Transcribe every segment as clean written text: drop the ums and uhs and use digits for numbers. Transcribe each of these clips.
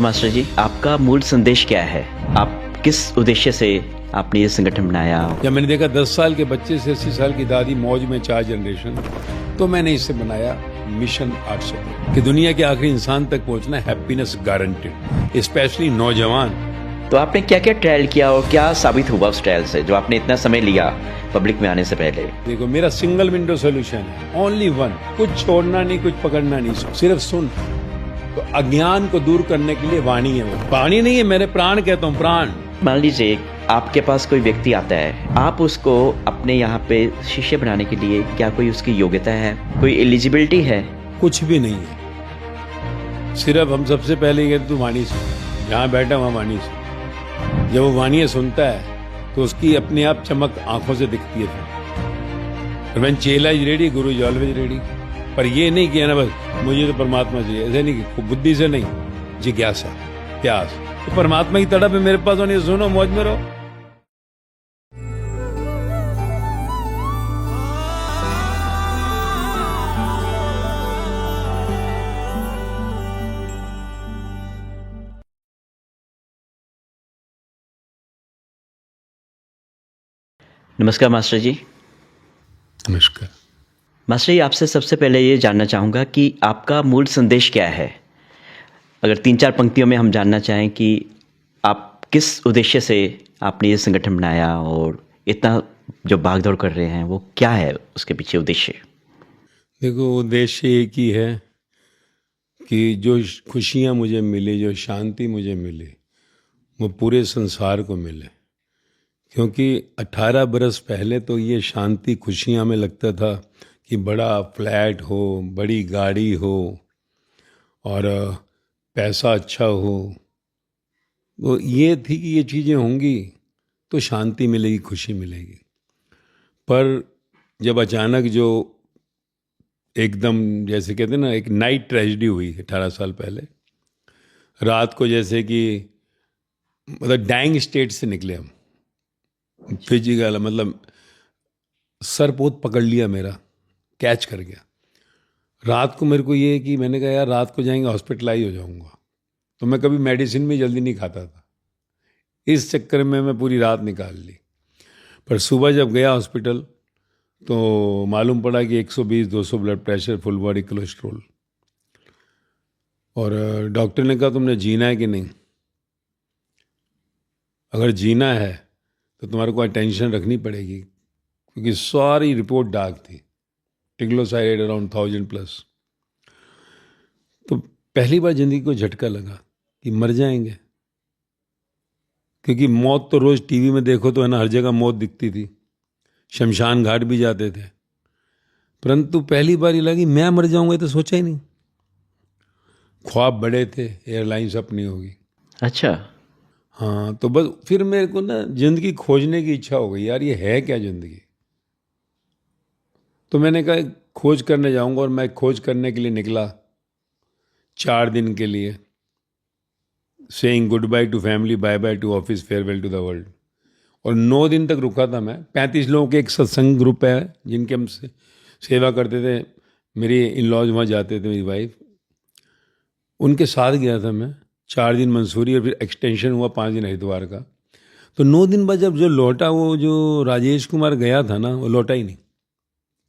Master जी, आपका मूल संदेश क्या है? आप किस उद्देश्य से आपने ये संगठन बनाया? जब मैंने देखा 10 साल के बच्चे से 80 साल की दादी मौज में 4 जनरेशन, तो मैंने इसे बनाया मिशन 800 कि दुनिया के आखिरी इंसान तक पहुंचना हैप्पीनेस गारंटेड, स्पेशली नौजवान। तो आपने क्या क्या ट्रायल किया और क्या साबित हुआ उस ट्रायल से जो आपने इतना समय लिया पब्लिक में आने से पहले? देखो, मेरा सिंगल विंडो सोल्यूशन है, ओनली वन। कुछ छोड़ना नहीं, कुछ पकड़ना नहीं, सिर्फ सुन। तो अज्ञान को दूर करने के लिए वाणी है। वो वाणी नहीं है, मेरे प्राण कहता हूँ, प्राण। मान लीजिए आपके पास कोई व्यक्ति आता है, आप उसको अपने यहाँ पे शिष्य बनाने के लिए क्या कोई उसकी योग्यता है, कोई एलिजिबिलिटी है? कुछ भी नहीं है, सिर्फ हम सबसे पहले ये कहते तू वाणी सुन, जहाँ बैठा वहाँ वाणी सुन। जब वो वाणी सुनता है तो उसकी अपने आप चमक आंखों से दिखती है। फिर व्हेन चेला is ready, Guru is always ready. पर ये नहीं किया ना बस मुझे तो परमात्मा चाहिए, ऐसे नहीं कि बुद्धि से नहीं, जिज्ञासा, प्यास। तो परमात्मा की तड़प है मेरे पास, और नहीं सुनो, मौज में रहो। नमस्कार मास्टर जी। नमस्कार मास्टर जी, आपसे सबसे पहले ये जानना चाहूँगा कि आपका मूल संदेश क्या है? अगर 3-4 पंक्तियों में हम जानना चाहें कि आप किस उद्देश्य से आपने ये संगठन बनाया और इतना जो भागदौड़ कर रहे हैं वो क्या है उसके पीछे उद्देश्य? देखो, उद्देश्य एक ही है कि जो खुशियाँ मुझे मिली, जो शांति मुझे मिली, वो पूरे संसार को मिले। क्योंकि 18 बरस पहले तो ये शांति, खुशियाँ में लगता था कि बड़ा फ्लैट हो, बड़ी गाड़ी हो और पैसा अच्छा हो। वो ये थी कि ये चीज़ें होंगी तो शांति मिलेगी, खुशी मिलेगी। पर जब अचानक जो एकदम, जैसे कहते हैं ना, एक नाइट ट्रेजेडी हुई 18 साल पहले, रात को, जैसे कि मतलब डाइंग स्टेट से निकले हम, फिजिकल, मतलब सर पोत पकड़ लिया मेरा, कैच कर गया। रात को मेरे को ये कि मैंने कहा यार रात को जाएंगे हॉस्पिटलाइज हो जाऊंगा, तो मैं कभी मेडिसिन भी जल्दी नहीं खाता था, इस चक्कर में मैं पूरी रात निकाल ली। पर सुबह जब गया हॉस्पिटल तो मालूम पड़ा कि 120-200 blood pressure, full body cholesterol. और डॉक्टर ने कहा तुमने जीना है कि नहीं? अगर जीना है तो तुम्हारे को टेंशन रखनी पड़ेगी, क्योंकि सारी रिपोर्ट डार्क थी, ट्रिग्लिसराइड अराउंड 1000+। तो पहली बार जिंदगी को झटका लगा कि मर जाएंगे, क्योंकि मौत तो रोज टीवी में देखो तो है ना, हर जगह मौत दिखती थी, शमशान घाट भी जाते थे, परंतु पहली बार ये लगा कि मैं मर जाऊंगा, ये तो सोचा ही नहीं। ख्वाब बड़े थे, एयरलाइंस अपनी होगी। अच्छा। हाँ, तो बस फिर मेरे को ना जिंदगी खोजने की इच्छा हो गई, यार ये है क्या जिंदगी। तो मैंने कहा खोज करने जाऊंगा, और मैं खोज करने के लिए निकला 4 दिन के लिए, saying good bye to family, bye bye to office, farewell to the world. और 9 दिन तक रुका था मैं। 35 लोगों के एक सत्संग ग्रुप है जिनके हम सेवा करते थे, मेरी इन लॉज वहाँ जाते थे, मेरी वाइफ, उनके साथ गया था मैं। 4 दिन मंसूरी और फिर एक्सटेंशन हुआ 5 दिन हरिद्वार का। तो 9 दिन बाद जब जो लौटा, वो जो राजेश कुमार गया था ना, वो लौटा ही नहीं,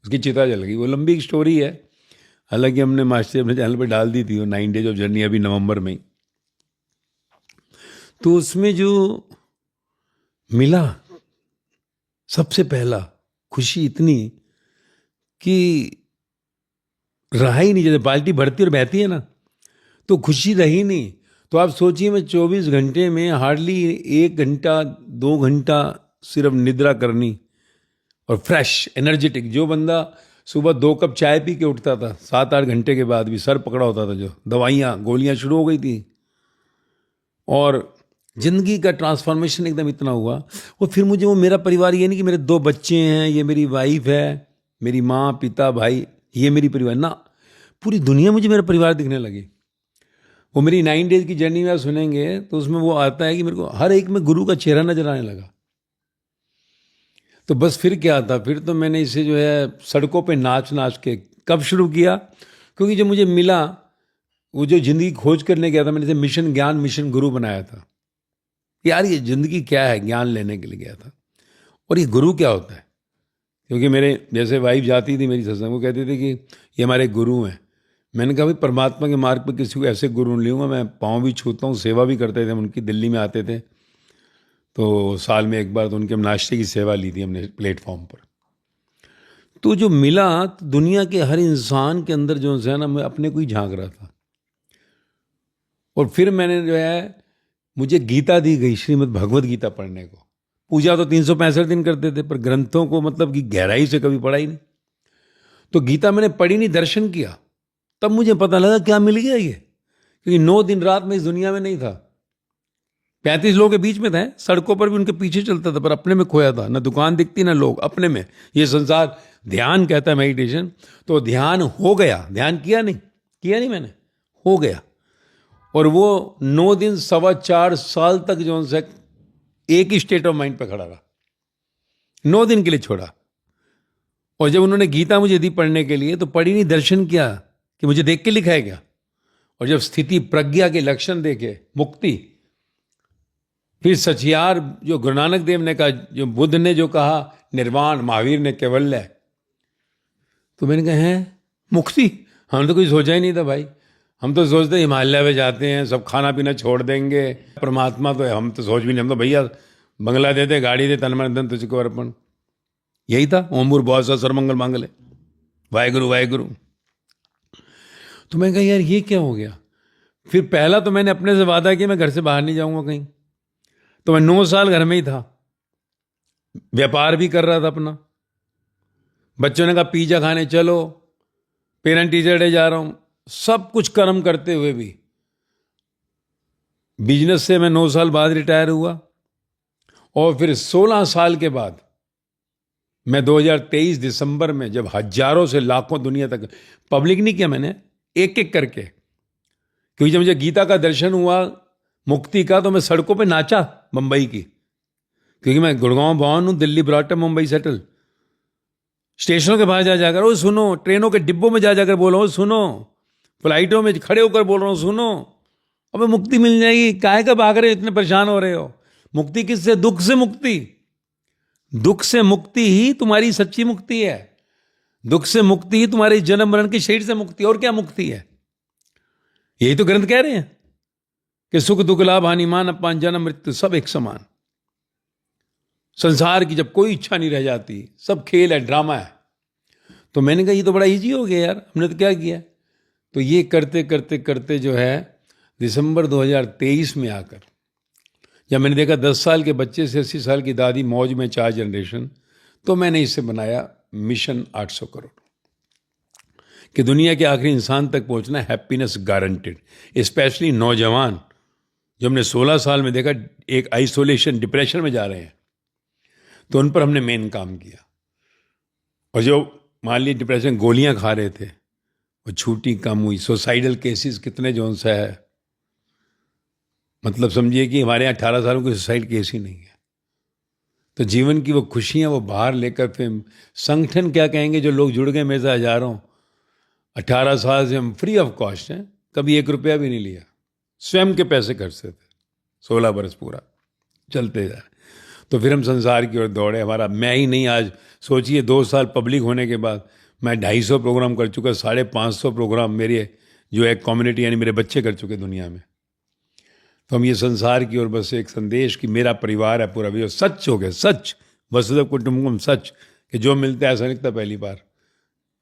उसकी चिता जल गई। वो लंबी स्टोरी है, हालांकि हमने मास्टर अपने चैनल पर डाल दी थी वो 9 डेज ऑफ जर्नी, अभी नवंबर में ही। तो उसमें जो मिला सबसे पहला खुशी इतनी कि रहा ही नहीं, जैसे बाल्टी भरती और बहती है ना, तो खुशी रही नहीं। तो आप सोचिए, मैं 24 घंटे में हार्डली 1 घंटा 2 घंटा सिर्फ निद्रा करनी, और फ्रेश एनर्जेटिक। जो बंदा सुबह 2 कप चाय पी के उठता था 7-8 घंटे के बाद भी सर पकड़ा होता था, जो दवाइयाँ गोलियाँ शुरू हो गई थी, और जिंदगी का ट्रांसफॉर्मेशन एकदम इतना हुआ। और फिर मुझे वो मेरा परिवार, ये नहीं कि मेरे 2 बच्चे हैं, ये मेरी वाइफ है, मेरी माँ, पिता, भाई, ये मेरी परिवार ना, पूरी दुनिया मुझे मेरा परिवार दिखने लगी। वो मेरी 9 डेज की जर्नी में आप सुनेंगे तो उसमें वो आता है कि मेरे को हर एक में गुरु का चेहरा नजर आने लगा। तो बस फिर क्या था, फिर तो मैंने इसे जो है सड़कों पे नाच नाच के कब शुरू किया, क्योंकि जब मुझे मिला वो जो जिंदगी खोज करने गया था, मैंने इसे मिशन ज्ञान मिशन गुरु बनाया था। यार ये जिंदगी क्या है, ज्ञान लेने के लिए गया था। और ये गुरु क्या होता है? क्योंकि मेरे जैसे वाइफ जाती थी मेरी सत्संग, वो कहते थे कि ये हमारे गुरु हैं। मैंने कहा भाई परमात्मा के मार्ग पर किसी को ऐसे गुरु नहीं लूँगा, मैं पाँव भी छूता हूँ, सेवा भी करते थे हम उनकी। दिल्ली में आते थे तो साल में एक बार तो उनके हम नाश्ते की सेवा ली थी हमने प्लेटफॉर्म पर। तो जो मिला तो दुनिया के हर इंसान के अंदर जो है ना, मैं अपने को ही झांक रहा था। और फिर मैंने जो है, मुझे गीता दी गई, श्रीमद् भगवत गीता पढ़ने को। पूजा तो 365 दिन करते थे, पर ग्रंथों को मतलब कि गहराई से कभी पढ़ा ही नहीं। तो गीता मैंने पढ़ी नहीं, दर्शन किया, तब मुझे पता लगा क्या मिल गया ये। क्योंकि 9 दिन रात में इस दुनिया में नहीं था, 35 लोगों के बीच में था, सड़कों पर भी उनके पीछे चलता था, पर अपने में खोया था। ना दुकान दिखती ना लोग, अपने में। ये संसार ध्यान कहता है, मेडिटेशन। तो ध्यान हो गया, ध्यान किया नहीं मैंने, हो गया। और वो 9 दिन 4.25 साल तक जो उनसे एक ही स्टेट ऑफ माइंड पे खड़ा रहा, 9 दिन के लिए छोड़ा। और जब उन्होंने गीता मुझे दी पढ़ने के लिए, तो पढ़ी नहीं, दर्शन किया कि मुझे देख के लिखा है क्या। और जब स्थिति प्रज्ञा के लक्षण देखे, मुक्ति, फिर सचियार जो गुरु नानक देव ने कहा, जो बुद्ध ने जो कहा निर्वाण, महावीर ने कैवल्य, तो मैंने कहा है मुक्ति, हमने तो कुछ सोचा ही नहीं था भाई। हम तो सोचते हिमालय में जाते हैं, सब खाना पीना छोड़ देंगे, परमात्मा तो है, हम तो सोच भी नहीं। हम तो भैया बंगला दे दे, गाड़ी दे, तन मन धन तुझको अर्पण, यही था। ओम बहुत सा सर्वमंगल मांगले, वाहेगुरु वाहेगुरु। तो मैं कहा यार ये क्या हो गया। फिर पहला तो मैंने अपने से वादा किया मैं घर से बाहर नहीं जाऊंगा कहीं। तो मैं 9 साल घर में ही था, व्यापार भी कर रहा था अपना। बच्चों ने कहा पिज्जा खाने चलो, पेरेंट टीचर डे जा रहा हूं, सब कुछ कर्म करते हुए भी। बिजनेस से मैं 9 साल बाद रिटायर हुआ। और फिर 16 साल के बाद मैं 2023 दिसंबर में, जब हजारों से लाखों दुनिया तक, पब्लिक नहीं किया मैंने, एक एक करके, क्योंकि जब मुझे गीता का दर्शन हुआ मुक्ति का, तो मैं सड़कों पे नाचा मुंबई की। क्योंकि मैं गुड़गांव बॉर्न हूं, दिल्ली ब्रॉटअप, मुंबई सेटल। स्टेशनों के बाहर जा जाकर ओ सुनो, ट्रेनों के डिब्बों में जा जाकर बोल रहा हूं सुनो, फ्लाइटों में खड़े होकर बोल रहा हूं सुनो। अबे मुक्ति मिल जाएगी, काहे का भाग रहे हो, इतने परेशान हो रहे हो। मुक्ति किससे? दुख से मुक्ति। दुख से मुक्ति ही तुम्हारी सच्ची मुक्ति है। दुख से मुक्ति ही तुम्हारे जन्म मरण के शरीर से मुक्ति। और क्या मुक्ति है? यही तो ग्रंथ कह रहे हैं कि सुख दुख लाभ हानि मान अपमान जन्म मृत्यु सब एक समान। संसार की जब कोई इच्छा नहीं रह जाती, सब खेल है, ड्रामा है। तो मैंने कहा ये तो बड़ा इजी हो गया यार, हमने तो क्या किया। तो ये करते करते करते जो है दिसंबर 2023 में आकर, जब मैंने देखा 10 साल के बच्चे से 80 साल की दादी मौज में 4 जनरेशन, तो मैंने इसे बनाया मिशन 800 करोड़, कि दुनिया के आखिरी इंसान तक पहुंचना, हैप्पीनेस गारंटेड। स्पेशली नौजवान जो हमने 16 साल में देखा एक आइसोलेशन डिप्रेशन में जा रहे हैं, तो उन पर हमने मेन काम किया। और जो मान लीजिए डिप्रेशन गोलियां खा रहे थे, वो छूटी, कम हुई। सुसाइडल केसेस कितने जो सा है, मतलब समझिए कि हमारे यहाँ 18 सालों के सुसाइड केस ही नहीं है। तो जीवन की वो खुशियां वो बाहर लेकर, फिर संगठन क्या कहेंगे जो लोग जुड़ गए मेरे से हजारों। 18 साल से हम फ्री ऑफ कॉस्ट हैं, कभी 1 रुपया भी नहीं लिया, स्वयं के पैसे खर्चते थे। 16 बरस पूरा चलते जाए। तो फिर हम संसार की ओर दौड़े। हमारा मैं ही नहीं, आज सोचिए 2 साल पब्लिक होने के बाद मैं 250 प्रोग्राम कर चुका, 550 प्रोग्राम मेरे जो है कम्युनिटी यानी मेरे बच्चे कर चुके दुनिया में। तो हम ये संसार की ओर बस एक संदेश कि मेरा परिवार है पूरा, भी सच हो गया, सच वसुधैव कुटुंबकम, सच कि जो मिलता है ऐसा नहीं लगता पहली बार,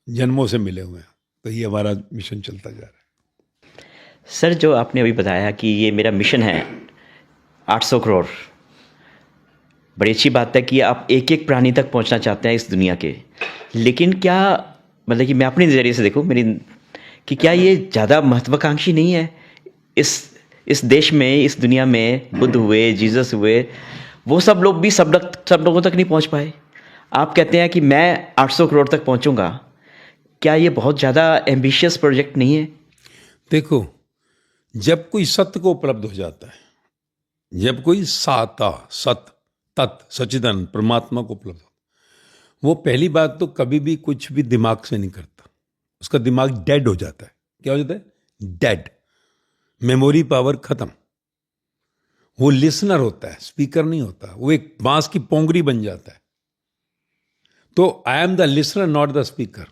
जन्मों से मिले हुए हैं। तो ये हमारा मिशन चलता जा रहा है। सर जो आपने अभी बताया कि ये मेरा मिशन है 800 करोड़, बड़ी अच्छी बात है कि आप एक एक प्राणी तक पहुंचना चाहते हैं इस दुनिया के। लेकिन क्या मतलब कि मैं अपने नज़रिए से देखूं मेरी, कि क्या ये ज़्यादा महत्वाकांक्षी नहीं है इस देश में, इस दुनिया में? बुद्ध हुए, जीसस हुए, वो सब लोग भी सब लोगों तक नहीं पहुंच पाए। आप कहते हैं कि मैं 800 करोड़ तक पहुंचूंगा। क्या ये बहुत ज़्यादा एम्बिशियस प्रोजेक्ट नहीं है? देखो, जब कोई सत्य को उपलब्ध हो जाता है, जब कोई सत तत् सच्चिदानंद परमात्मा को उपलब्ध हो, वो पहली बात तो कभी भी कुछ भी दिमाग से नहीं करता, उसका दिमाग डेड हो जाता है। क्या हो जाता है? डेड। मेमोरी पावर खत्म। वो लिसनर होता है, स्पीकर नहीं होता। वो एक बांस की पोंगरी बन जाता है। तो I am the listener not the speaker.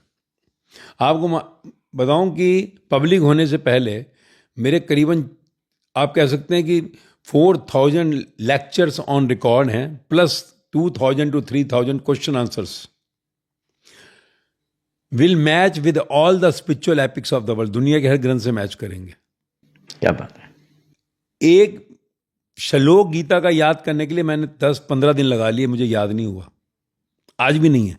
आपको बताऊं कि पब्लिक होने से पहले मेरे करीबन आप कह सकते हैं कि 4000 लेक्चर्स ऑन रिकॉर्ड हैं, plus 2000 to 3000 question answers will match with all the spiritual epics of the world. दुनिया के हर ग्रंथ से मैच करेंगे। क्या बात है। एक श्लोक गीता का याद करने के लिए मैंने 10-15 दिन लगा लिए, मुझे याद नहीं हुआ, आज भी नहीं है।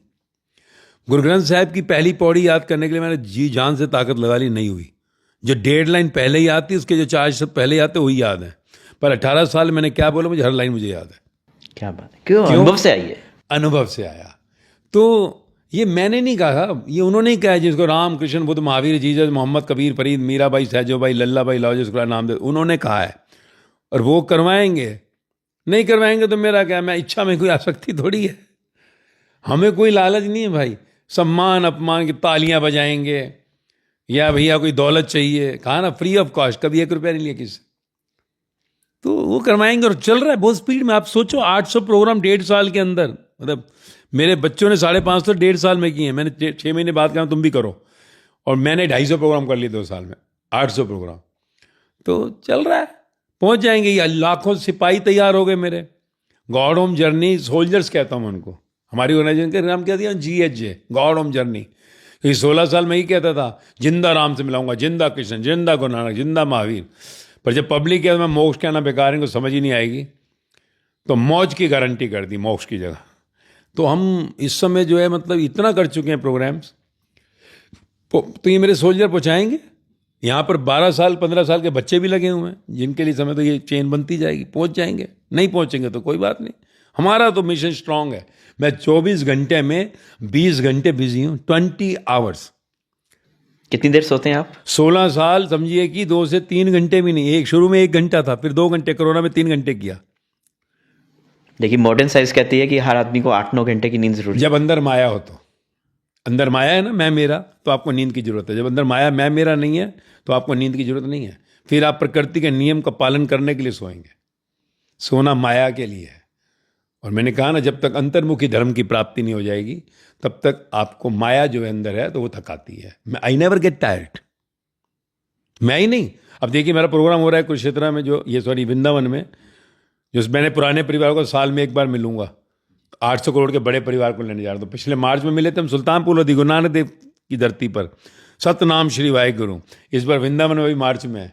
गुरु ग्रंथ साहिब की पहली पौड़ी याद करने के लिए मैंने जी जान से ताकत लगा ली, नहीं हुई। जो डेढ़ लाइन पहले ही आती, उसके जो 4 शब्द पहले आते वही याद है। पर 18 साल मैंने क्या बोला, मुझे हर लाइन मुझे याद है। क्या बात है। क्यों? अनुभव से आई है। अनुभव से आया। तो ये मैंने नहीं कहा, ये उन्होंने ही कहा, जिसको राम कृष्ण बुद्ध महावीर जीसस मोहम्मद कबीर फरीद मीराबाई सहजोबाई लल्लाबाई लाओ जिसको नाम दे, उन्होंने कहा है। और वो करवाएंगे, नहीं करवाएंगे तो मेरा क्या, मैं इच्छा में कोई आसक्ति थोड़ी है। हमें कोई लालच नहीं है भाई, सम्मान अपमान की तालियां बजाएंगे या भैया कोई दौलत चाहिए, कहा ना फ्री ऑफ कॉस्ट, कभी 1 रुपया नहीं लिया किसी। तो वो करवाएंगे और चल रहा है बहुत स्पीड में। आप सोचो 800 प्रोग्राम 1.5 साल के अंदर, मतलब मेरे बच्चों ने 550 1.5 साल में किए हैं। मैंने 6 महीने बाद कहा तुम भी करो, और मैंने 250 प्रोग्राम कर लिए 2 साल में, 800 प्रोग्राम। तो चल रहा है, पहुंच जाएंगे। ये लाखों सिपाही तैयार हो गए मेरे। गॉड होम जर्नी सोल्जर्स कहता हूं उनको। हमारी ऑर्गेनाइजेशन का नाम क्या दिया, GHJ, गॉड होम जर्नी। 16 साल में ही कहता था जिंदा राम से मिलाऊंगा, जिंदा कृष्ण, जिंदा गुरु नानक, जिंदा महावीर। पर जब पब्लिक के मैं मोक्ष कहना बेकार, इनको समझ ही नहीं आएगी, तो मौज की गारंटी कर दी मोक्ष की जगह। तो हम इस समय जो है मतलब इतना कर चुके हैं प्रोग्राम्स, तो ये मेरे सोल्जर पहुंचाएंगे। यहाँ पर 12 साल 15 साल के बच्चे भी लगे हुए हैं, जिनके लिए समय तो ये चेन बनती जाएगी, पहुंच जाएंगे। नहीं पहुंचेंगे तो कोई बात नहीं, हमारा तो मिशन स्ट्रांग है। मैं 24 घंटे में 20 घंटे बिजी हूँ, 20 आवर्स। कितनी देर सोते हैं आप? 16 साल समझिए कि 2 से 3 घंटे भी नहीं। एक शुरू में 1 घंटा था, फिर 2 घंटे, कोरोना में 3 घंटे किया। लेकिन मॉडर्न साइंस कहती है कि हर आदमी को 8-9 घंटे की नींद जरूरी है। जब अंदर माया हो, तो अंदर माया है ना, मैं मेरा, तो आपको नींद की जरूरत है। जब अंदर माया मैं मेरा नहीं है, तो आपको नींद की जरूरत नहीं है। फिर आप प्रकृति के नियम का पालन करने के लिए सोएंगे। सोना माया के लिए है। और मैंने कहा ना, जब तक अंतर्मुखी धर्म की प्राप्ति नहीं हो जाएगी, तब तक आपको माया जो है अंदर है, तो वो थकाती है। आई नेवर गेट टायर्ड, मैं ही नहीं। अब देखिए मेरा प्रोग्राम हो रहा है कुरुक्षेत्र में, वृंदावन में, जो मैंने पुराने परिवार को साल में 1 बार मिलूंगा। 800 करोड़ के बड़े परिवार को लेने जा रहा हूं। पिछले मार्च में मिले थे हम सुल्तानपुर लोधी, गुरु नानक देव की धरती पर, सतनाम श्री वाहिगुरु। इस बार वृंदावन में भी मार्च में है।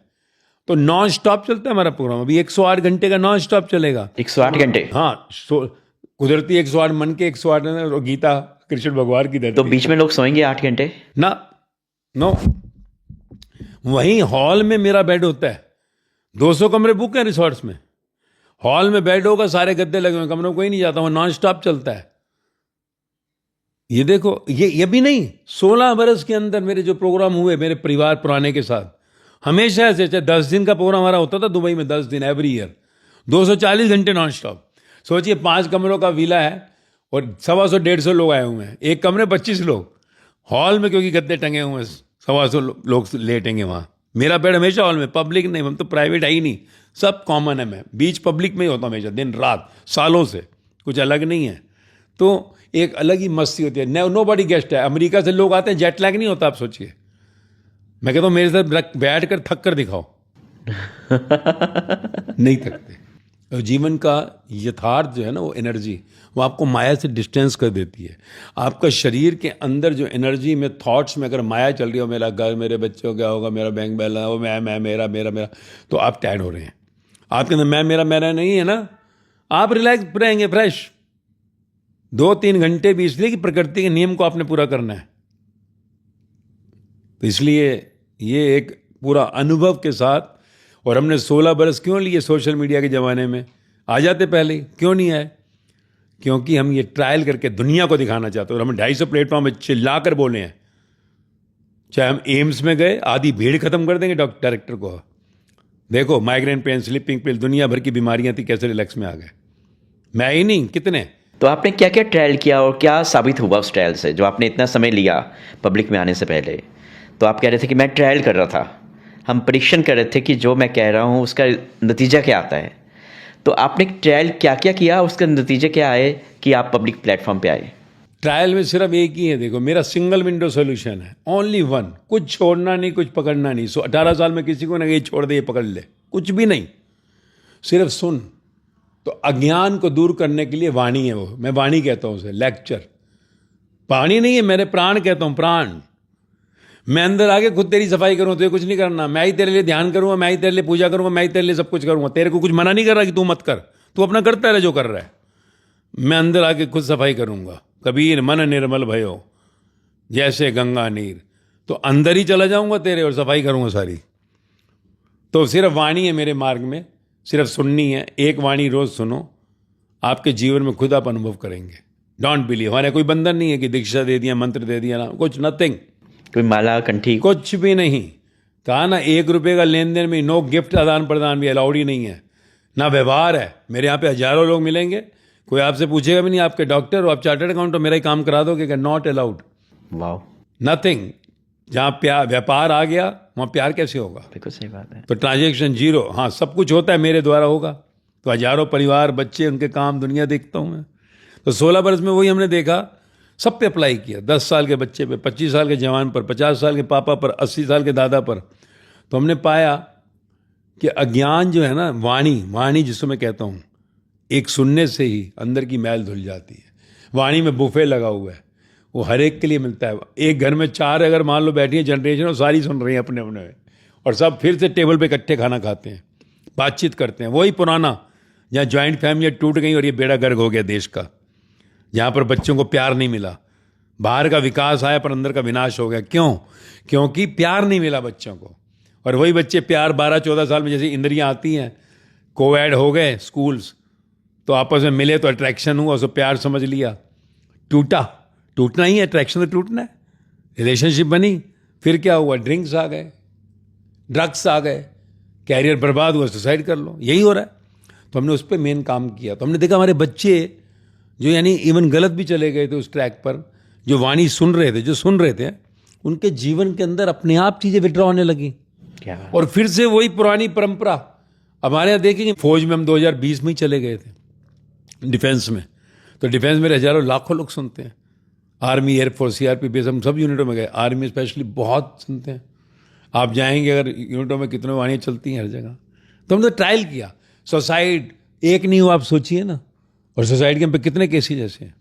तो नॉन स्टॉप चलता है हमारा प्रोग्राम। अभी 108 घंटे का नॉन स्टॉप चलेगा। 108 घंटे? हाँ, कुदरती 108, मन के 108, और गीता कृष्ण भगवान की धरती। तो बीच में लोग सोएंगे 8 घंटे? ना, नो, वहीं हॉल में मेरा बेड होता है। 200 कमरे बुक हैं रिसोर्ट्स में। हॉल में बेड होगा, सारे गद्दे लगे हुए, कमरों कोई नहीं जाता, वो नॉन स्टॉप चलता है। ये देखो, ये भी नहीं, 16 बरस के अंदर मेरे जो प्रोग्राम हुए मेरे परिवार पुराने के साथ, हमेशा ऐसे 10 दिन का प्रोग्राम हमारा होता था दुबई में, 10 दिन एवरी ईयर, 240 घंटे नॉन स्टॉप। सोचिए 5 कमरों का विला है और 125-150 लोग आए हुए हैं। एक कमरे 25 लोग हॉल में, क्योंकि गद्दे टंगे हुए हैं, 125 लोग लेटेंगे वहाँ। मेरा बेड हमेशा हॉल में, पब्लिक नहीं, हम तो प्राइवेट है ही नहीं, सब कॉमन है। मैं बीच पब्लिक में ही होता हूँ हमेशा, दिन रात, सालों से, कुछ अलग नहीं है। तो एक अलग ही मस्ती होती है। नो बॉडी गेस्ट है। अमेरिका से लोग आते हैं, जेट लैग नहीं होता। आप सोचिए, मैं कहता हूँ मेरे साथ बैठ कर थक कर दिखाओ नहीं थकते। और जीवन का यथार्थ जो है ना, वो एनर्जी, वो आपको माया से डिस्टेंस कर देती है। आपका शरीर के अंदर जो एनर्जी में, थॉट्स में अगर माया चल रही हो, मेरा घर, मेरे बच्चों क्या होगा, मेरा बैंक बैलेंस, वो मैं मेरा मेरा मेरा, तो आप टायर्ड हो रहे हैं। आपके अंदर मैं मेरा मेरा नहीं है ना, आप रिलैक्स रहेंगे, फ्रेश। 2-3 घंटे भी इसलिए कि प्रकृति के नियम को आपने पूरा करना है। तो इसलिए ये एक पूरा अनुभव के साथ। और हमने 16 बरस क्यों लिए सोशल मीडिया के ज़माने में? आ जाते पहले, क्यों नहीं आए? क्योंकि हम ये ट्रायल करके दुनिया को दिखाना चाहते हैं। और हम 250 प्लेटफॉर्म में चिल्ला कर बोले हैं। चाहे हम एम्स में गए, आधी भीड़ खत्म कर देंगे डायरेक्टर को, देखो माइग्रेन पेन, स्लीपिंग पिल, दुनिया भर की बीमारियां थी, कैसे रिलैक्स में आ गए। मैं ही नहीं, कितने। तो आपने क्या क्या ट्रायल किया और क्या साबित हुआ उस ट्रायल से, जो आपने इतना समय लिया पब्लिक में आने से पहले? तो आप कह रहे थे कि मैं ट्रायल कर रहा था, हम परीक्षण कर रहे थे कि जो मैं कह रहा हूँ उसका नतीजा क्या आता है। तो आपने ट्रायल क्या क्या किया, उसका नतीजे क्या आए कि आप पब्लिक प्लेटफॉर्म पे आए? ट्रायल में सिर्फ एक ही है, देखो मेरा सिंगल विंडो सोल्यूशन है, ओनली वन, कुछ छोड़ना नहीं, कुछ पकड़ना नहीं। 18 साल में किसी को ना ये छोड़ दे ये पकड़ ले, कुछ भी नहीं, सिर्फ सुन। तो अज्ञान को दूर करने के लिए वाणी है, वो मैं वाणी कहता हूँ उसे, लेक्चर। वाणी नहीं है, मेरे प्राण कहता हूँ, प्राण। मैं अंदर आके खुद तेरी सफाई करूँ, तो ये कुछ नहीं करना, मैं ही तेरे लिए ध्यान करूँगा, मैं ही तेरे लिए पूजा करूँगा, मैं ही तेरे लिए सब कुछ करूँगा। तेरे को कुछ मना नहीं कर रहा कि तू मत कर, तू अपना करता रहे जो कर रहा है। मैं अंदर आके खुद सफाई करूँगा। कबीर मन निर्मल भयो जैसे गंगा नीर, तो अंदर ही चला जाऊँगा तेरे और सफाई करूँगा सारी। तो सिर्फ वाणी है मेरे मार्ग में, सिर्फ सुननी है। एक वाणी रोज सुनो, आपके जीवन में खुद आप अनुभव करेंगे। डोंट बिलीव, हमारे कोई बंधन नहीं है कि दीक्षा दे दिया, मंत्र दे दिया, ना कुछ, नथिंग, कोई माला कंठी? कुछ भी नहीं। कहा ना, 1 रुपये का लेन देन में नो गिफ्ट आदान प्रदान भी अलाउड ही नहीं है, ना व्यवहार है। मेरे यहाँ पे हजारों लोग मिलेंगे, कोई आपसे पूछेगा भी नहीं आपके डॉक्टर हो, आप चार्टर्ड अकाउंट हो, मेरा ही काम करा दोगे, नॉट अलाउड, वाह, नथिंग। जहाँ प्यार व्यापार आ गया वहाँ प्यार कैसे होगा? बिल्कुल सही बात है। तो ट्रांजेक्शन जीरो। हाँ, सब कुछ होता है मेरे द्वारा होगा, तो हजारों परिवार, बच्चे, उनके काम, दुनिया देखता हूँ मैं। तो 16 वर्ष में वही हमने देखा, सब पे अप्लाई किया। 10 साल के बच्चे पे, 25 साल के जवान पर, 50 साल के पापा पर, 80 साल के दादा पर। तो हमने पाया कि अज्ञान जो है ना, वाणी जिसको मैं कहता हूँ, एक सुनने से ही अंदर की मैल धुल जाती है। वाणी में बुफे लगा हुआ है, वो हर एक के लिए मिलता है। एक घर में 4 अगर मान लो बैठी है जनरेशन, और सारी सुन रही है अपने अपने, और सब फिर से टेबल पे इकट्ठे खाना खाते हैं, बातचीत करते हैं। वही पुराना, जहाँ ज्वाइंट फैमिली टूट गई और ये बेड़ा गर्क हो गया देश का, जहाँ पर बच्चों को प्यार नहीं मिला। बाहर का विकास आया पर अंदर का विनाश हो गया। क्यों? क्योंकि प्यार नहीं मिला बच्चों को। और वही बच्चे प्यार 12-14 साल में जैसे इंद्रियाँ आती हैं, कोएड हो गए स्कूल्स, तो आपस में मिले तो अट्रैक्शन हुआ, उसको प्यार समझ लिया, टूटना ही है, अट्रैक्शन तो टूटना है। रिलेशनशिप बनी, फिर क्या हुआ? ड्रिंक्स आ गए, ड्रग्स आ गए, कैरियर बर्बाद हुआ, सुसाइड कर लो, यही हो रहा है। तो हमने उस पर मेन काम किया। तो हमने देखा हमारे बच्चे जो यानी इवन गलत भी चले गए थे उस ट्रैक पर, जो वाणी सुन रहे थे, जो सुन रहे थे, उनके जीवन के अंदर अपने आप चीज़ें विड्रॉ होने लगी। क्या? और फिर से वही पुरानी परंपरा। हमारे यहाँ देखेंगे, फौज में हम 2020 में ही चले गए थे, डिफेंस में। तो डिफेंस में हजारों लाखों लोग सुनते हैं, आर्मी, एयरफोर्स, CRP, हम सब यूनिटों में गए, आर्मी स्पेशली बहुत सुनते हैं। आप जाएंगे अगर यूनिटों में, कितने वाणियाँ चलती हैं हर जगह। तो हमने ट्रायल किया। सुसाइड एक नहीं हुआ, आप सोचिए ना, और सुसाइड के हम पे कितने केसेज ऐसे हैं।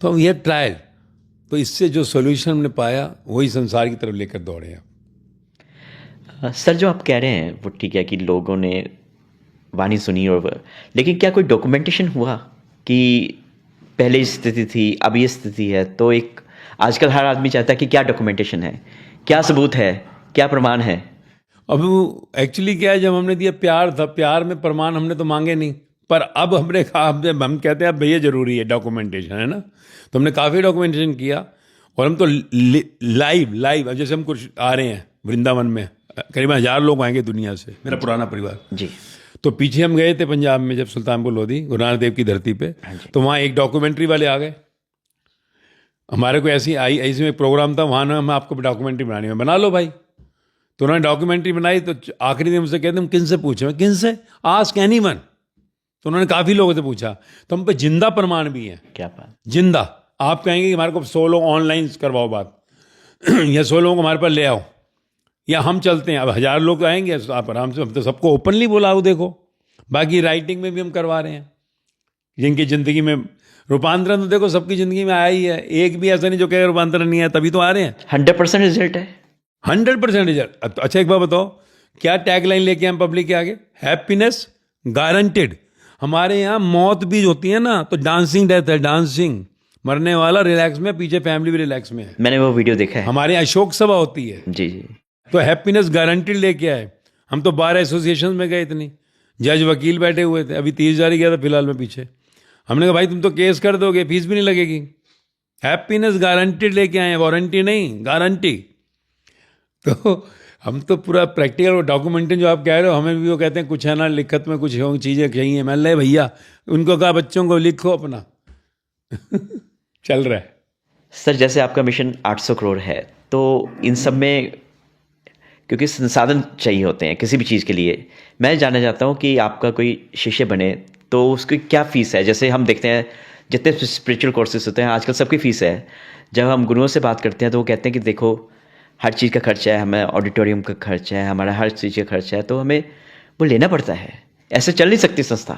तो हम ये ट्रायल, तो इससे जो सोल्यूशन हमने पाया वही संसार की तरफ लेकर दौड़े हैं। सर, जो आप कह रहे हैं वो ठीक है कि लोगों ने वाणी सुनी, और लेकिन क्या कोई डॉक्यूमेंटेशन हुआ कि पहले स्थिति थी, अब ये स्थिति है? तो एक आजकल हर आदमी चाहता है कि क्या डॉक्यूमेंटेशन है, क्या सबूत है, क्या प्रमाण है? अब एक्चुअली क्या है, जब हमने दिया प्यार था, प्यार में प्रमाण हमने तो मांगे नहीं, पर अब हमने कहा, हम कहते हैं अब भैया जरूरी है डॉक्यूमेंटेशन, है ना। तो हमने काफ़ी डॉक्यूमेंटेशन किया, और हम तो लाइव जैसे हम कुछ आ रहे हैं वृंदावन में, करीबन 1000 लोग आएंगे दुनिया से, मेरा पुराना परिवार जी। तो पीछे हम गए थे पंजाब में, जब सुल्तानपुर लोधी, गुरु नानक देव की धरती पे, तो वहाँ एक डॉक्यूमेंट्री वाले आ गए। हमारे को ऐसी में प्रोग्राम था, वहाँ ना हम आपको डॉक्यूमेंट्री बनानी है, बना लो भाई। तो उन्होंने डॉक्यूमेंट्री बनाई। तो आखिरी दिन मुझसे कहते हम किन से पूछे? किन से? Ask anyone. तो उन्होंने काफ़ी लोगों से पूछा, तो हम पे जिंदा प्रमाण भी है। क्या बात? जिंदा। आप कहेंगे कि हमारे को 100 लोग ऑनलाइन करवाओ बात या 100 लोगों को हमारे पास ले आओ, या हम चलते हैं। अब 1000 लोग आएंगे, आप आराम से, हम तो सबको ओपनली बुलाओ, देखो। बाकी राइटिंग में भी हम करवा रहे हैं, जिनकी ज़िंदगी में रूपांतरण, तो देखो सबकी ज़िंदगी में आया ही है, एक भी ऐसा नहीं जो कहे रूपांतरण नहीं है, तभी तो आ रहे हैं। 100% रिजल्ट है, 100% रिजल्ट। अच्छा, एक बात बताओ, क्या टैगलाइन लेके हम पब्लिक के आगे? Happiness guaranteed. हमारे यहाँ मौत भी होती है ना, तो डांसिंग डेथ है, डांसिंग, मरने वाला रिलैक्स में, पीछे फैमिली भी रिलैक्स में है। मैंने वो वीडियो देखा है। हमारे यहाँ अशोक सभा होती है जी जी। तो हैप्पीनेस गारंटेड लेके आए। हम तो बार एसोसिएशन में गए, इतनी जज वकील बैठे हुए थे, अभी 30 जारी गया था फिलहाल में पीछे। हमने कहा भाई तुम तो केस कर दोगे, फीस भी नहीं लगेगी। हैप्पीनेस गारंटेड लेके आए हैं, वारंटी नहीं, गारंटी। तो हम तो पूरा प्रैक्टिकल डॉक्यूमेंटेशन जो आप कह रहे हो, हमें भी वो कहते हैं कुछ है ना लिखत में, कुछ चीज़ें चाहिए। मैं ले भैया, उनको कहा बच्चों को लिखो अपना चल रहा है। सर, जैसे आपका मिशन 800 करोड़ है, तो इन सब में क्योंकि संसाधन चाहिए होते हैं किसी भी चीज़ के लिए। मैं जानना चाहता हूँ कि आपका कोई शिष्य बने तो उसकी क्या फ़ीस है? जैसे हम देखते हैं जितने स्पिरिचुअल कोर्सेज होते हैं आजकल सबकी फ़ीस है। जब हम गुरुओं से बात करते हैं तो वो कहते हैं कि देखो हर चीज़ का खर्चा है, हमें ऑडिटोरियम का खर्चा है, हमारा हर चीज़ का खर्चा है, तो हमें वो लेना पड़ता है। ऐसे चल नहीं सकती संस्था।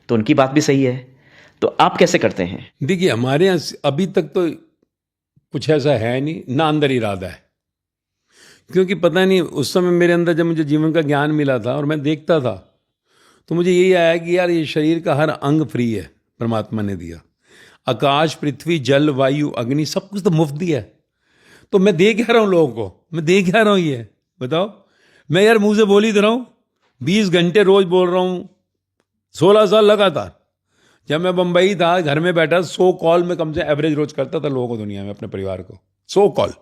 तो उनकी बात भी सही है। तो आप कैसे करते हैं? देखिए, हमारे यहाँ अभी तक तो कुछ ऐसा है नहीं, ना अंदर इरादा है। क्योंकि पता नहीं उस समय मेरे अंदर जब मुझे जीवन का ज्ञान मिला था और मैं देखता था, तो मुझे यही आया कि यार ये शरीर का हर अंग फ्री है, परमात्मा ने दिया। आकाश, पृथ्वी, जल, वायु, अग्नि, सब कुछ तो मुफ्त दिया है। तो मैं दे क्या रहा हूँ लोगों को? मैं दे क्या रहा हूँ ये बताओ? मैं यार मुंह से बोल ही दे रहा हूँ, 20 घंटे रोज बोल रहा हूँ, 16 साल लगातार। जब मैं बंबई था, घर में बैठा, 100 कॉल में कम से एवरेज रोज करता था लोगों को, दुनिया में, अपने परिवार को 100 कॉल।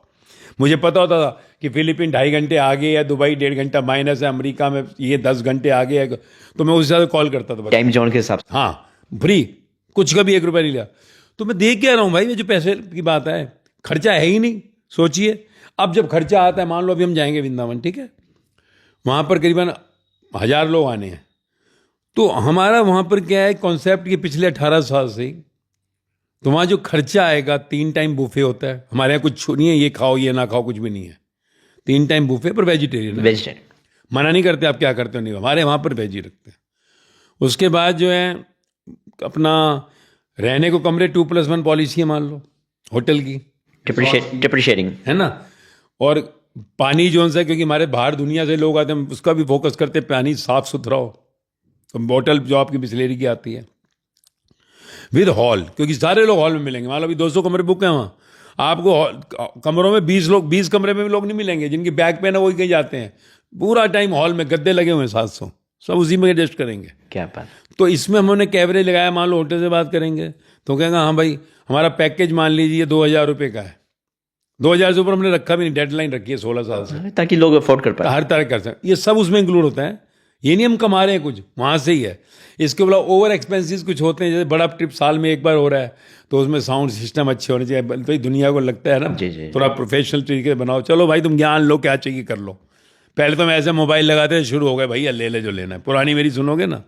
मुझे पता होता था कि फिलीपीन 2.5 घंटे आगे है, दुबई 1.5 घंटा माइनस है, अमेरिका में ये 10 घंटे आगे है, तो मैं उससे ज़्यादा कॉल करता था। टाइम जोन के हिसाब से। हाँ, फ्री, कुछ कभी 1 रुपया नहीं लिया। तो मैं देख क्या रहा हूँ भाई, ये जो पैसे की बात है, खर्चा है ही नहीं। सोचिए, अब जब खर्चा आता है, मान लो अभी हम जाएंगे वृंदावन, ठीक है, वहाँ पर करीबन 1000 लोग आने हैं। तो हमारा वहाँ पर क्या है कॉन्सेप्ट, कि पिछले 18 साल से ही, तो वहाँ जो खर्चा आएगा, 3 टाइम बुफे होता है। हमारे यहाँ कुछ नहीं है ये खाओ ये ना खाओ, कुछ भी नहीं है। 3 टाइम बुफे, पर वेजिटेरियन है। वेजिटेरियन। मना नहीं करते आप क्या करते हो, नहीं, हमारे वहाँ पर वेज ही रखते हैं। उसके बाद जो है अपना रहने को कमरे 2+1 पॉलिसी है, मान लो होटल की, ट्रिपल शेयरिंग है ना। और पानी जो है, क्योंकि हमारे बाहर दुनिया से लोग आते हैं, उसका भी फोकस करते हैं, पानी साफ सुथरा हो। तो बोतल जो आपकी बिस्लेरी की आती है, विद हॉल, क्योंकि सारे लोग हॉल में मिलेंगे। मान लो अभी 200 कमरे बुक हैं वहाँ, आपको कमरों में 20 कमरे में भी लोग नहीं मिलेंगे। जिनकी बैग पेन है वही कहीं जाते हैं। पूरा टाइम हॉल में गद्दे लगे हुए हैं 700, सब उसी में एडजस्ट करेंगे। क्या बात। तो इसमें हमने कैवरेज लगाया, मान लो होटल से बात करेंगे तो कहेंगे हाँ भाई हमारा पैकेज मान लीजिए 2000 रुपये का है। 2000 से ऊपर हमने रखा भी नहीं, डेडलाइन रखी है 16 साल से, ताकि लोग अफोर्ड कर पाए। हर तरह कर सकते, ये सब उसमें इंक्लूड होता है। ये नहीं हम कमा रहे हैं कुछ, वहाँ से ही है। इसके अलावा ओवर एक्सपेंसेस कुछ होते हैं, जैसे बड़ा ट्रिप साल में एक बार हो रहा है, तो उसमें साउंड सिस्टम अच्छे होने चाहिए। तो दुनिया को लगता है ना, जी जी। थोड़ा प्रोफेशनल तरीके से बनाओ। चलो भाई तुम ज्ञान लो, क्या चाहिए कर लो। पहले तो मैं ऐसे मोबाइल लगाते थे, शुरू हो गए भैया ले ले जो लेना है। पुरानी मेरी सुनोगे ना,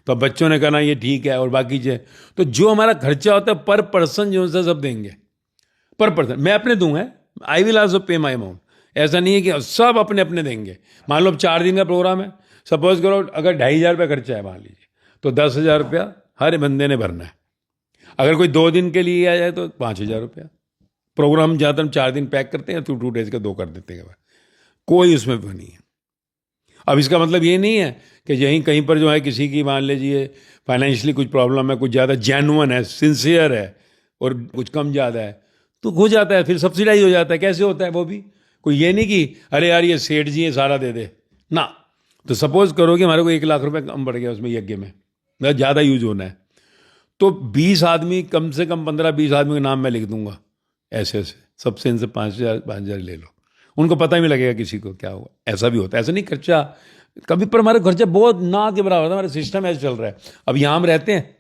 तो बच्चों ने कहना ये ठीक है, और बाकी जो, तो जो हमारा खर्चा होता है पर पर्सन जो है सब देंगे, पर पर्सन। मैं अपने दूंगा, आई विल आल्सो पे माई अमाउंट। ऐसा नहीं है कि सब अपने अपने देंगे। मान लो 4 दिन का प्रोग्राम है, सपोज करो अगर 2500 रुपया खर्चा है मान लीजिए, तो 10,000 रुपया हर बंदे ने भरना है। अगर कोई 2 दिन के लिए आ जाए तो 5,000 रुपया। प्रोग्राम ज़्यादातर हम 4 दिन पैक करते हैं, तो 2 डेज का 2 कर देते हैं, कोई उसमें वो नहीं है। अब इसका मतलब ये नहीं है कि यहीं कहीं पर जो है किसी की मान लीजिए फाइनेंशियली कुछ प्रॉब्लम है, कुछ ज़्यादा जेन्युइन है, सिंसियर है, और कुछ कम ज़्यादा है, तो हो जाता है, फिर सब्सिडाइज हो जाता है। कैसे होता है वो भी, कोई ये नहीं कि अरे यार ये सेठ जी है सारा दे दे ना। तो सपोज करो कि हमारे को 1 लाख रुपए कम पड़ गया उसमें यज्ञ में, मतलब ज़्यादा यूज होना है, तो 20 आदमी, कम से कम 15-20 आदमी के नाम मैं लिख दूंगा ऐसे ऐसे, सबसे इनसे 5,000 ले लो, उनको पता ही नहीं लगेगा किसी को क्या हुआ। ऐसा भी होता है, ऐसा नहीं खर्चा कभी, पर हमारा खर्चा बहुत ना के बराबर था। हमारा सिस्टम ऐसे चल रहा है। अब यहाँ हम रहते हैं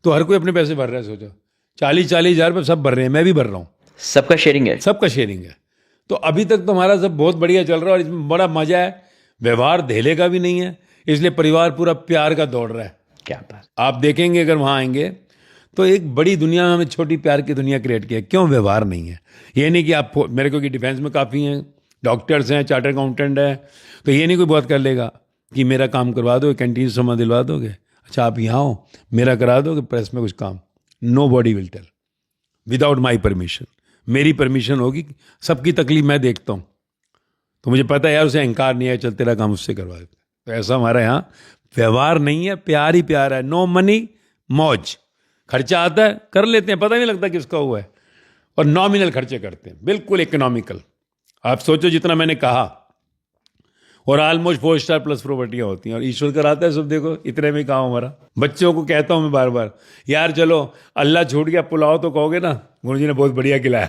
तो हर कोई अपने पैसे भर रहा है। सोचो 40-40 हज़ार रुपये सब भर रहे हैं, मैं भी भर रहा हूँ, सबका शेयरिंग है। सबका शेयरिंग है। तो अभी तक तो हमारा सब बहुत बढ़िया चल रहा है, और इसमें बड़ा मजा है। व्यवहार धेले का भी नहीं है, इसलिए परिवार पूरा प्यार का दौड़ रहा है। क्या बात। आप देखेंगे अगर वहाँ आएंगे तो एक बड़ी दुनिया में हमें छोटी प्यार की दुनिया क्रिएट की है। क्यों? व्यवहार नहीं है। ये नहीं कि आप, मेरे को कि डिफेंस में काफ़ी हैं, डॉक्टर्स हैं, चार्टर अकाउंटेंट है, तो ये नहीं कोई बहुत कर लेगा कि मेरा काम करवा दो, कैंटीन से सामान दिलवा दोगे, अच्छा आप यहाँ हो मेरा करा दोगे, प्रेस में कुछ काम, nobody will tell without my permission. मेरी परमिशन होगी, सबकी तकलीफ मैं देखता हूँ, तो मुझे पता है यार उसे अहंकार नहीं है, चल तेरा काम उससे करवा देते। तो ऐसा हमारा यहाँ व्यवहार नहीं है, प्यार ही प्यार है। नो मनी, मौज। खर्चा आता है कर लेते हैं, पता नहीं लगता किसका हुआ है, और नॉमिनल खर्चे करते हैं, बिल्कुल इकोनॉमिकल। आप सोचो जितना मैंने कहा, और ऑलमोस्ट 4 स्टार प्लस प्रॉपर्टियां होती हैं, और ईश्वर कराता है सब। देखो इतने में काम हमारा। बच्चों को कहता हूं मैं बार बार, यार चलो अल्लाह छूट गया, पुलाव तो कहोगे ना, गुरुजी ने बहुत बढ़िया खिलाया।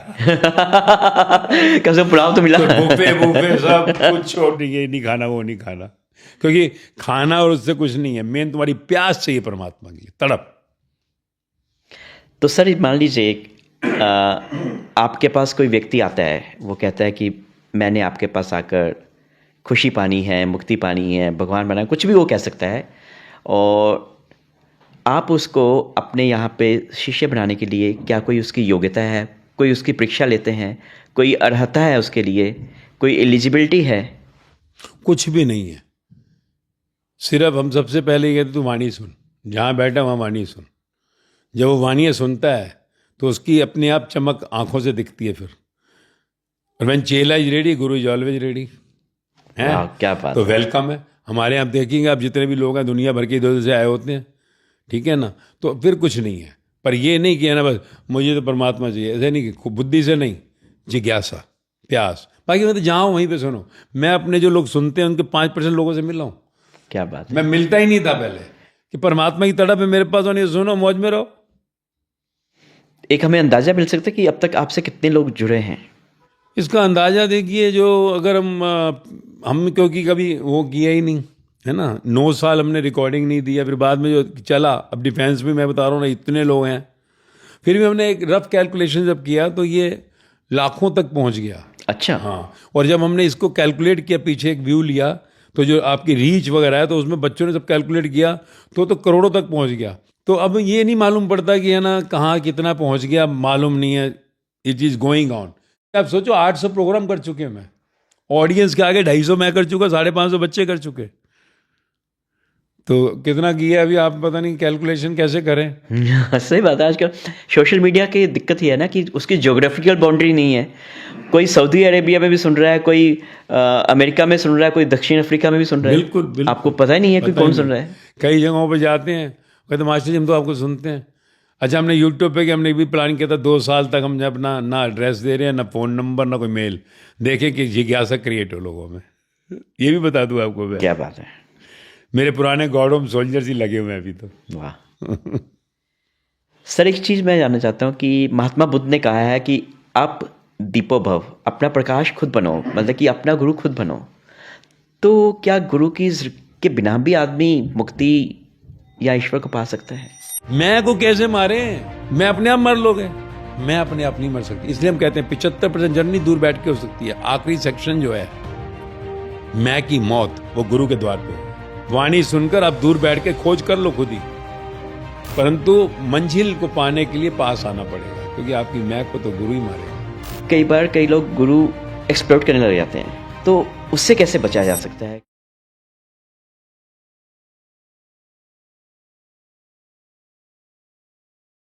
कम से कम पुलाव तो मिला। तो बुफे सब कुछ छोड़, ये नहीं खाना वो नहीं खाना, क्योंकि खाना और उससे कुछ नहीं है, मेन तुम्हारी प्यास चाहिए परमात्मा की, तड़प। तो सर मान लीजिए आपके पास कोई व्यक्ति आता है, वो कहता है कि मैंने आपके पास आकर खुशी पानी है, मुक्ति पानी है, भगवान बना, कुछ भी वो कह सकता है, और आप उसको अपने यहाँ पे शिष्य बनाने के लिए क्या कोई उसकी योग्यता है, कोई उसकी परीक्षा लेते हैं, कोई अर्हता है उसके लिए, कोई एलिजिबिलिटी है? कुछ भी नहीं है। सिर्फ हम सबसे पहले ये कहते तू वाणी सुन, जहाँ बैठा वहाँ वाणी सुन। जब वो वाणी सुनता है तो उसकी अपने आप चमक आंखों से दिखती है फिर। और व्हेन चेला is ready, Guru is always ready है। वाह, क्या बात तो है। वेलकम है। हमारे यहाँ देखेंगे आप, जितने भी लोग हैं दुनिया भर के इधर से आए होते हैं, ठीक है ना, तो फिर कुछ नहीं है। पर ये नहीं कि है ना बस मुझे तो परमात्मा चाहिए, ऐसे नहीं कि बुद्धि से नहीं, जिज्ञासा, प्यास। बाकी मैं तो जहाँ हूँ वहीं पे सुनो। मैं अपने जो लोग सुनते हैं उनके 5% लोगों से मिला हूँ। क्या बात है। मैं मिलता ही नहीं था पहले कि परमात्मा की तड़प है मेरे पास, और नहीं सुनो मौज में रहो। एक हमें अंदाजा मिल सकता है कि अब तक आपसे कितने लोग जुड़े हैं? इसका अंदाजा देखिए, जो अगर हम क्योंकि कभी वो किया ही नहीं है ना, 9 साल हमने रिकॉर्डिंग नहीं दिया, फिर बाद में जो चला, अब डिफेंस में मैं बता रहा हूँ ना, इतने लोग हैं, फिर भी हमने एक रफ कैलकुलेशन जब किया तो ये लाखों तक पहुँच गया। अच्छा। हाँ, और जब हमने इसको कैलकुलेट किया, पीछे एक व्यू लिया, तो जो आपकी रीच वगैरह है, तो उसमें बच्चों ने सब कैलकुलेट किया तो करोड़ों तक पहुँच गया। तो अब ये नहीं मालूम पड़ता कि है ना कहाँ कितना पहुँच गया, मालूम नहीं है। It is going on. आप सोचो 800 प्रोग्राम कर चुके हैं मैं, ऑडियंस के आगे 250 मैं कर चुका, 550 बच्चे कर चुके, तो कितना किया अभी आप पता नहीं कैलकुलेशन कैसे करें। सही बात है। आजकल सोशल मीडिया की दिक्कत ही है ना कि उसकी ज्योग्राफिकल बाउंड्री नहीं है। कोई सऊदी अरेबिया में भी सुन रहा है, कोई अमेरिका में सुन रहा है, कोई दक्षिण अफ्रीका में भी सुन रहा है। बिल्कुल बिल्कुल, आपको पता ही नहीं है कोई कौन सुन रहा है। कई जगहों पे जाते हैं, कहते मास्टर जी हम तो आपको सुनते हैं। अच्छा, हमने यूट्यूब पे कि हमने भी प्लान किया था 2 साल तक हम अपना ना एड्रेस दे रहे हैं, ना फ़ोन नंबर, ना कोई मेल, देखें कि जिज्ञासा क्रिएट हो लोगों में। ये भी बता दूं आपको मैं। क्या बात है। मेरे पुराने गॉडोम सोल्जर्स ही लगे हुए हैं अभी तो। वाह। सर, एक चीज़ मैं जानना चाहता हूँ कि महात्मा बुद्ध ने कहा है कि आप दीपो भव, अपना प्रकाश खुद बनो, मतलब कि अपना गुरु खुद बनो। तो क्या गुरु के बिना भी आदमी मुक्ति या ईश्वर को पा सकता है? मैं को कैसे मारे, मैं अपने आप मर लोगे, मैं अपने आप नहीं मर सकती। इसलिए हम कहते हैं 75% जर्नी दूर बैठ के हो सकती है। आखिरी सेक्शन जो है मैं की मौत, वो गुरु के द्वार पे। वाणी सुनकर आप दूर बैठ के खोज कर लो खुद ही, परंतु मंजिल को पाने के लिए पास आना पड़ेगा, क्योंकि आपकी मैं को तो गुरु ही मारेगा। कई बार कई लोग गुरु एक्सप्लोर करने लग जाते हैं, तो उससे कैसे बचा जा सकता है?